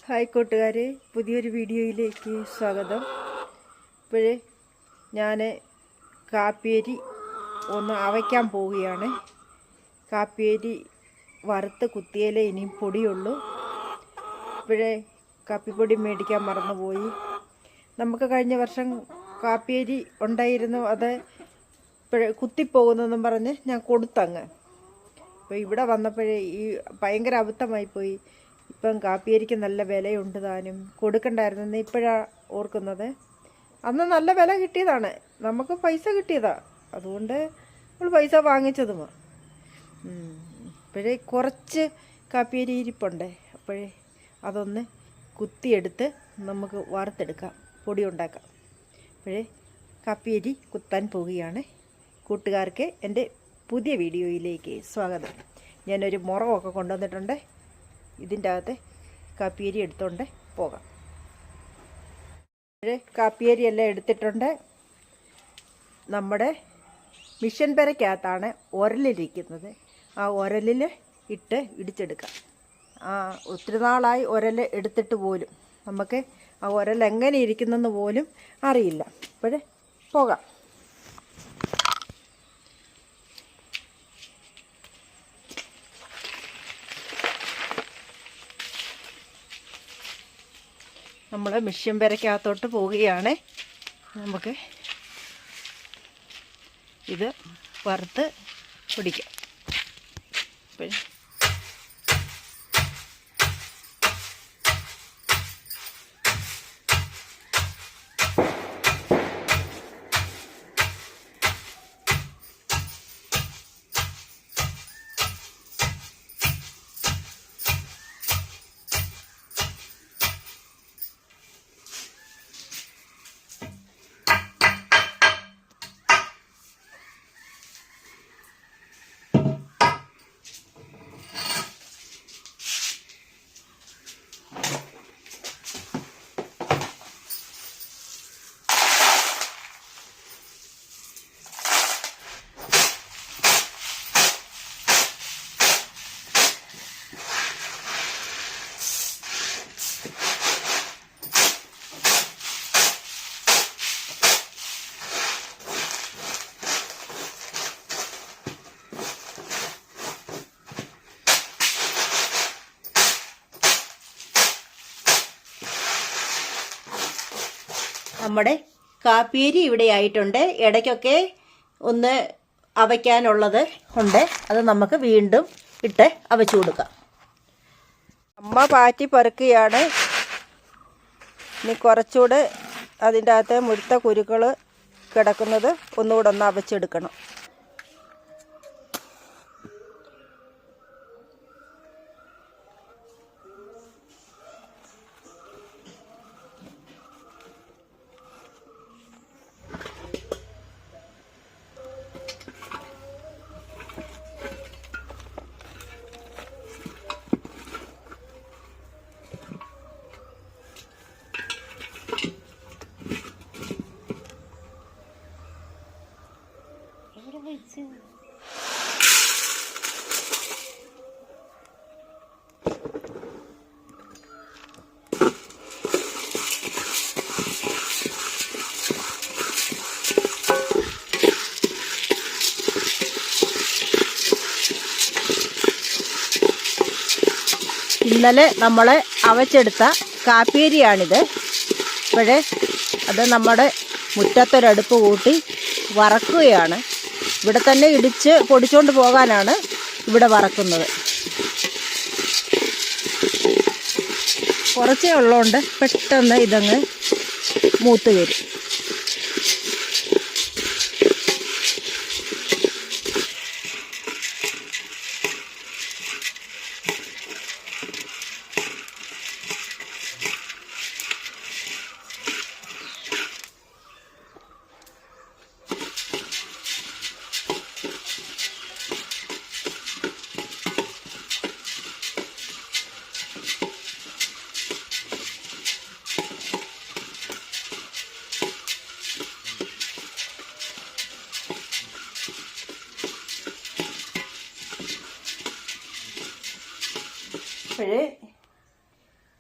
Hi കൂട്ടുകാരെ, പുതിയൊരു വീഡിയോയിലേക്ക് സ്വാഗതം. ഇപ്പോഴേ ഞാൻ കാപ്പിയരി ഒന്ന് അവയ്ക്കാൻ പോവുകയാണ്. കാപ്പിയരി വറുത്ത് കുത്തിയാലേ ഇനിയും പൊടിയുള്ളൂ. ഇപ്പോഴേ കാപ്പിപ്പൊടി മേടിക്കാൻ മറന്നുപോയി. നമുക്ക് കഴിഞ്ഞ വർഷം കാപ്പിയരി ഉണ്ടായിരുന്നു, അത് ഇപ്പോഴേ കുത്തിപ്പോകുന്നെന്നും പറഞ്ഞ് ഞാൻ കൊടുത്തങ്ങ്. അപ്പോൾ ഇവിടെ വന്നപ്പോഴേ ഈ ഭയങ്കര അബദ്ധമായിപ്പോയി. ഇപ്പം കാപ്പിയരിക്ക് നല്ല വിലയുണ്ട്, താനും കൊടുക്കണ്ടായിരുന്നെന്ന് ഇപ്പോഴാണ് ഓർക്കുന്നത്. അന്ന് നല്ല വില കിട്ടിയതാണ്, നമുക്ക് പൈസ കിട്ടിയതാണ്, അതുകൊണ്ട് നമ്മൾ പൈസ വാങ്ങിച്ചതുമാണ്. ഇപ്പോഴേ കുറച്ച് കാപ്പിയരി ഇരിപ്പുണ്ട്, അപ്പോഴേ അതൊന്ന് കുത്തിയെടുത്ത് നമുക്ക് വറുത്തെടുക്കാം, പൊടി ഉണ്ടാക്കാം. അപ്പോഴേ കാപ്പിയരി കുത്താൻ പോവുകയാണ്. കൂട്ടുകാർക്ക് എൻ്റെ പുതിയ വീഡിയോയിലേക്ക് സ്വാഗതം. ഞാനൊരു മുറമൊക്കെ കൊണ്ടുവന്നിട്ടുണ്ട്, ഇതിൻ്റെ അകത്ത് കാപ്പിയരി എടുത്തുകൊണ്ട് പോകാം. കാപ്പിയരി എല്ലാം എടുത്തിട്ടുണ്ട്. നമ്മുടെ മിഷൻ പെരക്കകത്താണ് ഉരലിരിക്കുന്നത്. ആ ഉരലിൽ ഇട്ട് ഇടിച്ചെടുക്കാം. ഒത്തിരി നാളായി ഉരൽ എടുത്തിട്ട് പോലും നമുക്ക് ആ ഉരൽ എങ്ങനെ ഇരിക്കുന്നെന്ന് പോലും അറിയില്ല. അപ്പോഴേ പോകാം. നമ്മൾ മിഷ്യൻ പെരക്കകത്തോട്ട് പോവുകയാണ്. നമുക്ക് ഇത് വറുത്ത് പിടിക്കാം. നമ്മുടെ കാപ്പിയരി ഇവിടെ ആയിട്ടുണ്ട്. ഇടയ്ക്കൊക്കെ ഒന്ന് അവയ്ക്കാനുള്ളത് ഉണ്ട്, അത് നമുക്ക് വീണ്ടും ഇട്ട് അവച്ചു കൊടുക്കാം. അമ്മ പാറ്റി പെറുക്കുകയാണ്. ഇനി കുറച്ചുകൂടെ അതിൻ്റെ അകത്ത് മുഴുത്ത കുരുക്കൾ കിടക്കുന്നത് ഒന്നുകൂടെ ഒന്ന് അവച്ചെടുക്കണം. ഇന്നലെ നമ്മൾ അവച്ചെടുത്ത കാപ്പിയരിയാണിത്. ഇപ്പോഴേ അത് നമ്മുടെ മുറ്റത്തൊരടുപ്പ് കൂട്ടി വറക്കുകയാണ്. ഇവിടെ തന്നെ ഇടിച്ച് പൊടിച്ചുകൊണ്ട് പോകാനാണ് ഇവിടെ വറക്കുന്നത്. കുറച്ചേ ഉള്ളതുകൊണ്ട് പെട്ടെന്ന് ഇതങ്ങ് മൂത്ത് വരും.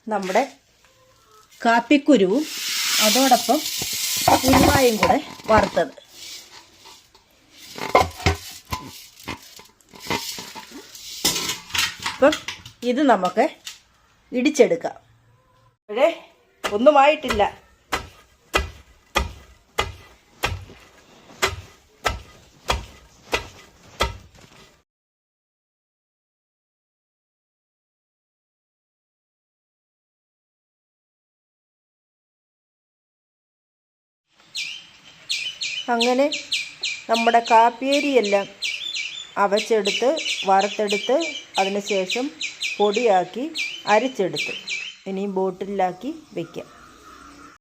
നമ്മുടെ കാപ്പിക്കുരുവും അതോടൊപ്പം ഉലുവായും കൂടെ വറുത്തത്. ഇപ്പം ഇത് നമുക്ക് ഇടിച്ചെടുക്കാം. പക്ഷേ ഒന്നുമായിട്ടില്ല. അങ്ങനെ നമ്മുടെ കാപ്പിയരിയെല്ലാം അവച്ചെടുത്ത് വറുത്തെടുത്ത് അതിന് ശേഷം പൊടിയാക്കി അരിച്ചെടുത്ത് ഇനി ബോട്ടിലാക്കി വയ്ക്കാം.